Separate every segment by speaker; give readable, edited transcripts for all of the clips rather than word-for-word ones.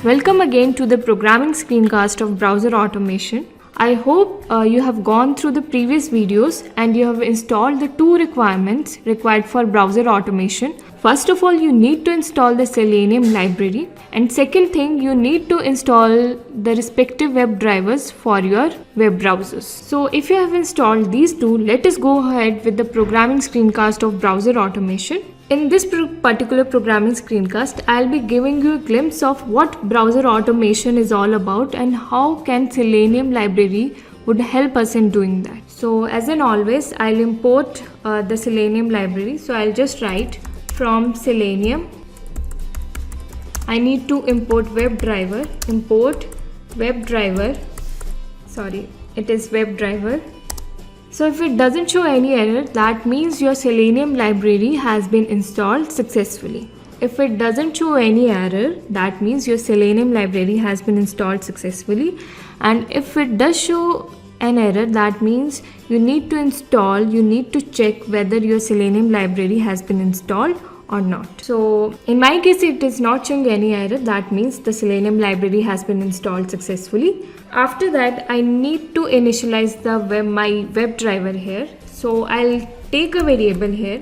Speaker 1: Welcome again to the programming screencast of Browser Automation. I hope you have gone through the previous videos and you have installed the two requirements required for Browser Automation. First of all, you need to install the Selenium library, and second thing, you need to install the respective web drivers for your web browsers. So if you have installed these two, let us go ahead with the programming screencast of Browser Automation. In this particular programming screencast, I'll be giving you a glimpse of what Browser Automation is all about and how can Selenium library would help us in doing that. So as in always, I'll import the Selenium library. So I'll just write from Selenium. I need to import WebDriver. Import WebDriver. Sorry, it is WebDriver. So if it doesn't show any error, that means your Selenium library has been installed successfully. If it doesn't show any error, that means your Selenium library has been installed successfully. And if it does show an error, that means you need to check whether your Selenium library has been installed or not. So in my case, it is not showing any error. That means the Selenium library has been installed successfully. After that, I need to initialize my WebDriver here. So I'll take a variable here.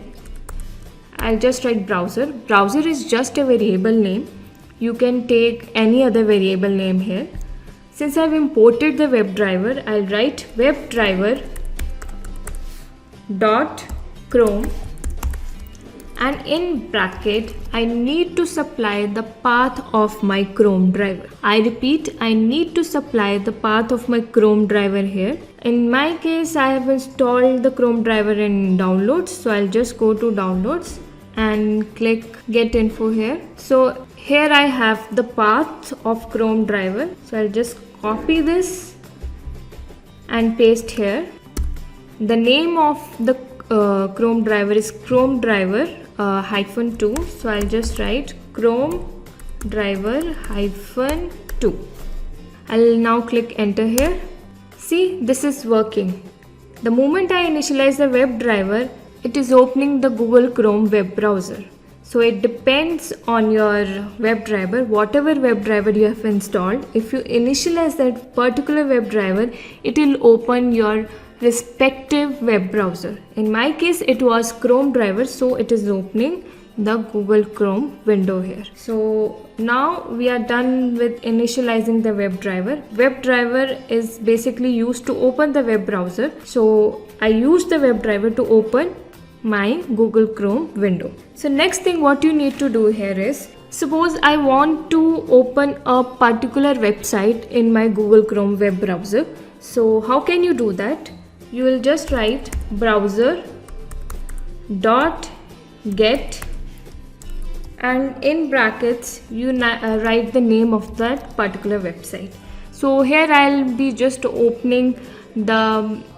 Speaker 1: I'll just write browser. Browser is just a variable name. You can take any other variable name here. Since I've imported the WebDriver, I'll write WebDriver dot Chrome, and in bracket I need to supply the path of my Chrome driver. I repeat, I need to supply the path of my Chrome driver here. In my case, I have installed the Chrome driver in downloads, so I'll just go to downloads and click get info here. So here I have the path of Chrome driver, so I'll just copy this and paste here. The name of the Chrome driver is Chrome driver -2, so I'll just write Chrome driver -2. I'll now click enter here. See, this is working. The moment I initialize the WebDriver, it is opening the Google Chrome web browser. So it depends on your WebDriver, whatever WebDriver you have installed. If you initialize that particular WebDriver, it will open your respective web browser. In my case, it was Chrome driver, so it is opening the Google Chrome window here. So now we are done with initializing the WebDriver. WebDriver is basically used to open the web browser. So I use the WebDriver to open my Google Chrome window. So next thing what you need to do here is, suppose I want to open a particular website in my Google Chrome web browser. So how can you do that? You will just write browser dot get, and in brackets you write the name of that particular website. So here I'll be just opening the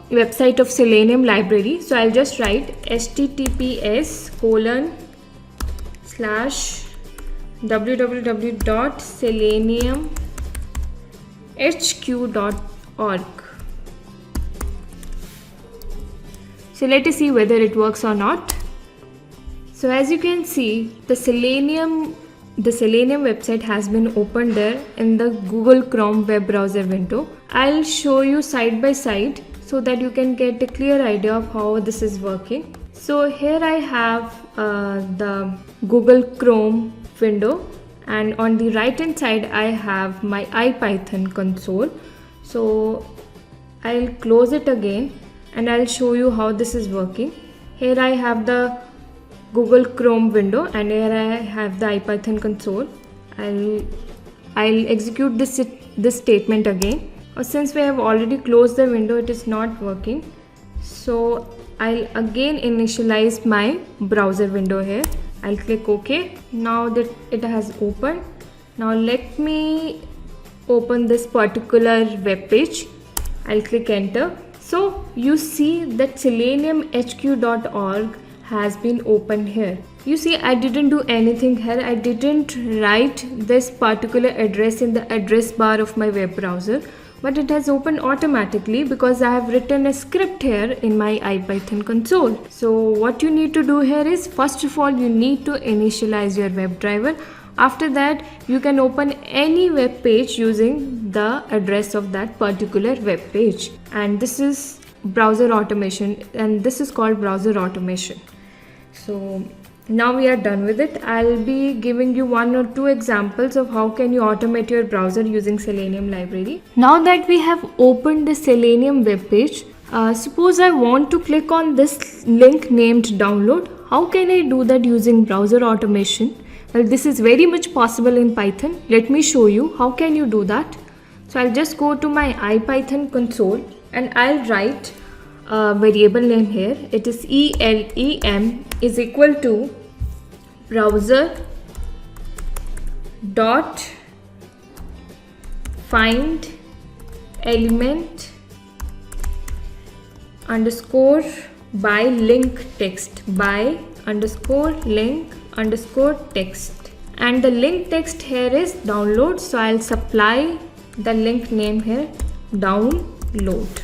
Speaker 1: website of Selenium library. So I'll just write https://www.seleniumhq.org. So let us see whether it works or not. So as you can see, the Selenium website has been opened there in the Google Chrome web browser window. I'll show you side by side so that you can get a clear idea of how this is working. So here I have the Google Chrome window, and on the right hand side I have my IPython console. So I'll close it again and I'll show you how this is working. Here I have the Google Chrome window and here I have the IPython console. I'll execute this statement again. Since we have already closed the window, it is not working. So I'll again initialize my browser window here. I'll click OK. Now that it has opened, now let me open this particular web page. I'll click enter. So you see that seleniumhq.org has been opened here. You see, I didn't do anything here. I didn't write this particular address in the address bar of my web browser, but it has opened automatically because I have written a script here in my IPython console. So what you need to do here is, first of all, you need to initialize your WebDriver. After that, you can open any web page using the address of that particular web page. And this is browser automation, and this is called browser automation. So now we are done with it. I'll be giving you 1 or 2 examples of how can you automate your browser using Selenium library. Now that we have opened the Selenium web page, suppose I want to click on this link named download. How can I do that using browser automation? Well, this is very much possible in Python. Let me show you how can you do that. So I'll just go to my IPython console and I'll write a variable name here. It is ELEM is equal to browser dot find element underscore by link text, by underscore link underscore text, and the link text here is download. So I'll supply the link name here, download.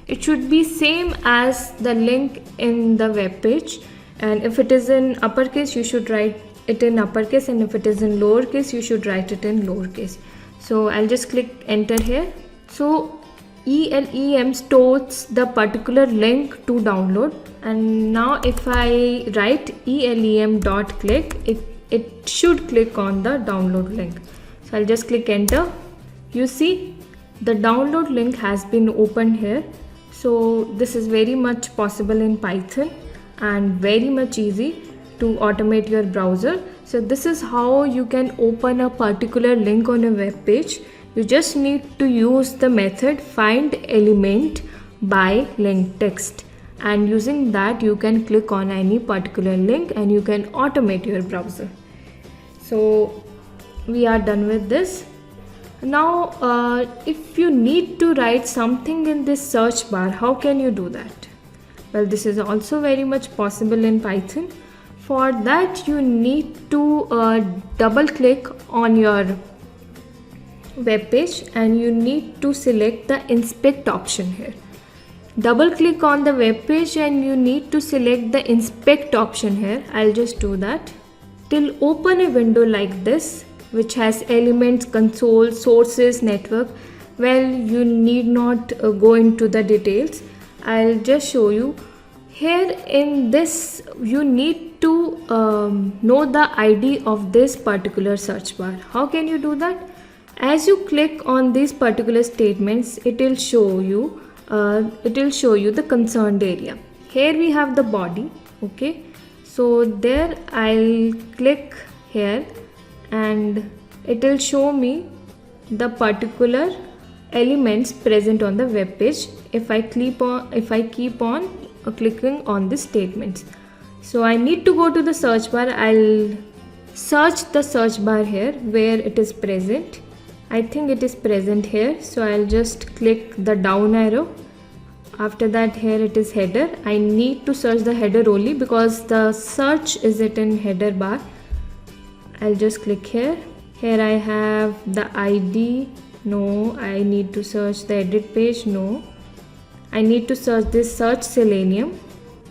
Speaker 1: It should be same as the link in the web page, and if it is in uppercase you should write it in uppercase, and if it is in lowercase you should write it in lowercase. So I'll just click enter here. So ELEM stores the particular link to download, and now if I write ELEM dot click, it should click on the download link. So I'll just click enter. You see the download link has been opened here. So this is very much possible in Python and very much easy to automate your browser. So this is how you can open a particular link on a web page. You just need to use the method find element by link text, and using that you can click on any particular link and you can automate your browser. So we are done with this. Now if you need to write something in this search bar, how can you do that? Well, this is also very much possible in Python. For that you need to double click on your web page and you need to select the inspect option here. Double click on the web page and you need to select the inspect option here. I'll just do that. Till open a window like this which has elements, console, sources, network. Well, you need not go into the details. I'll just show you. Here in this you need to know the ID of this particular search bar. How can you do that? As you click on these particular statements, it will show you the concerned area. Here we have the body. Okay, so there I'll click here and it will show me the particular elements present on the web page if I keep on clicking on the statements. So I need to go to the search bar. I'll search the search bar here where it is present. I think it is present here, so I'll just click the down arrow. After that, here it is header. I need to search the header only because the search is it in header bar. I'll just click here. Here I have the ID. No, I need to search the edit page. No, I need to search this search Selenium.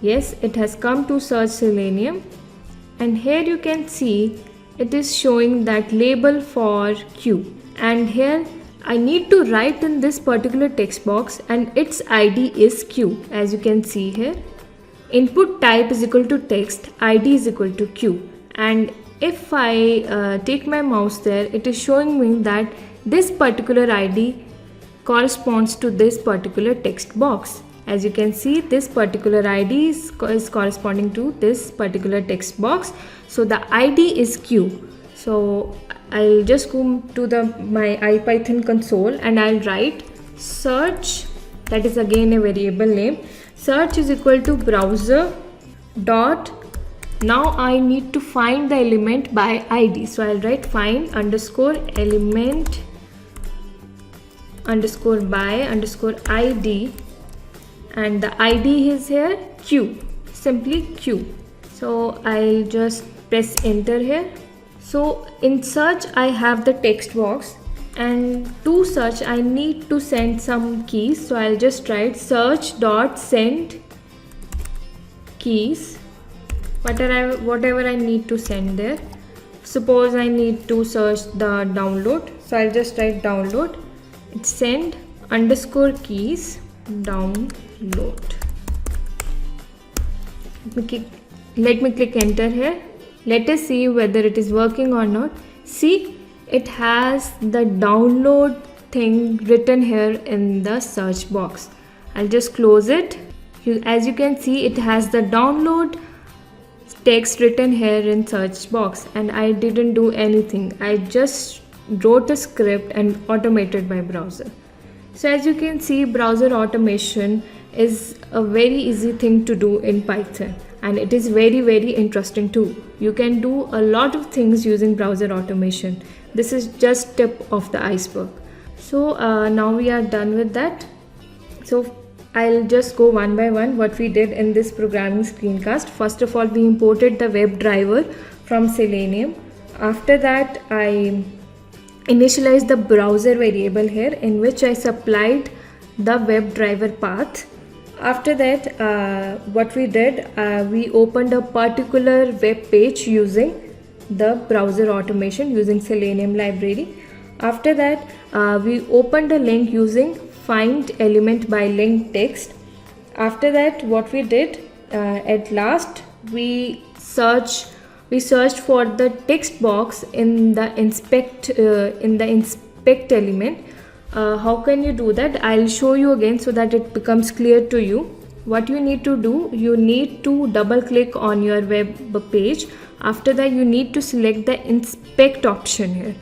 Speaker 1: Yes, it has come to search Selenium, and here you can see it is showing that label for Q. And here I need to write in this particular text box and its ID is Q. As you can see here, input type is equal to text, ID is equal to Q. And if I take my mouse there, it is showing me that this particular ID corresponds to this particular text box. As you can see, this particular ID is corresponding to this particular text box. So the ID is Q. So I'll just go to my IPython console and I'll write search, that is again a variable name, search is equal to browser dot, now I need to find the element by ID. So I'll write find underscore element underscore by underscore ID, and the ID is here Q, simply Q. So I'll just press enter here. So in search I have the text box, and to search I need to send some keys. So I'll just write search dot send keys, whatever I need to send there. suppose I need to search the download, so I'll just write download. It's send underscore keys download. Let me click enter here. Let us see whether it is working or not. See, it has the download thing written here in the search box. I'll just close it. As you can see, it has the download text written here in search box, and I didn't do anything. I just wrote a script and automated my browser. So as you can see, browser automation is a very easy thing to do in Python, and it is very interesting too. You can do a lot of things using browser automation. This is just tip of the iceberg. So now we are done with that. So I'll just go one by one what we did in this programming screencast. First of all, we imported the web driver from Selenium. After that, I initialized the browser variable here, in which I supplied the web driver path. After that, what we did, we opened a particular web page using the browser automation using Selenium library. After that, we opened a link using find element by link text. After that, what we did, at last we searched for the text box in the inspect element. How can you do that? I'll show you again so that it becomes clear to you. What you need to do, you need to double click on your web page. After that, you need to select the inspect option here.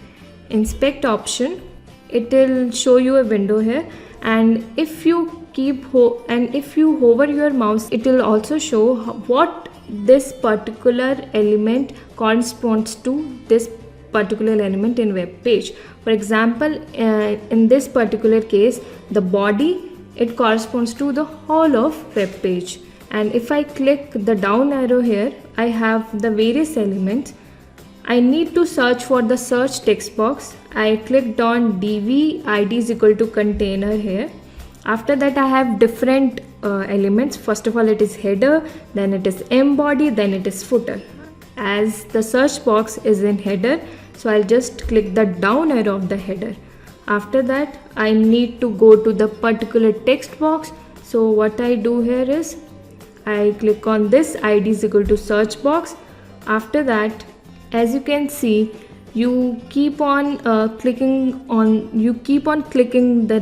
Speaker 1: Inspect option, it will show you a window here, and if you hover your mouse, it will also show what this particular element corresponds to this particular element in web page. For example, in this particular case, the body, it corresponds to the whole of web page. And if I click the down arrow here, I have the various elements. I need to search for the search text box. I clicked on dv id is equal to container here. After that, I have different elements. First of all, it is header, then it is embody, then it is footer. As the search box is in header, so I'll just click the down arrow of the header. After that, I need to go to the particular text box. So what I do here is I click on this id is equal to search box. After that, as you can see, you keep on clicking the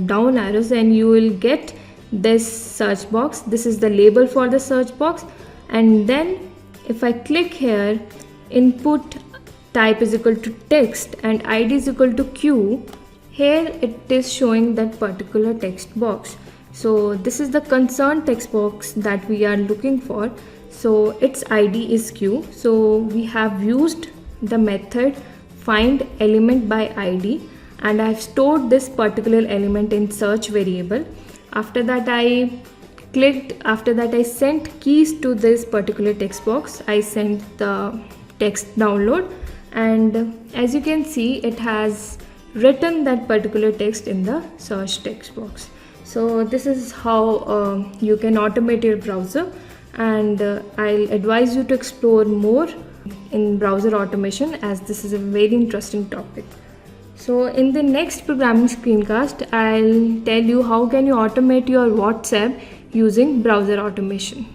Speaker 1: down arrows, and you will get this search box. This is the label for the search box. And then if I click here, input type is equal to text and id is equal to q, here it is showing that particular text box. So this is the concerned text box that we are looking for. So its id is q. So we have used the method find element by id, and I have stored this particular element in search variable. After that, I sent keys to this particular text box. I sent the text download, and as you can see, it has written that particular text in the search text box. So this is how you can automate your browser, and I'll advise you to explore more in browser automation, as this is a very interesting topic. So in the next programming screencast, I'll tell you how can you automate your WhatsApp using browser automation.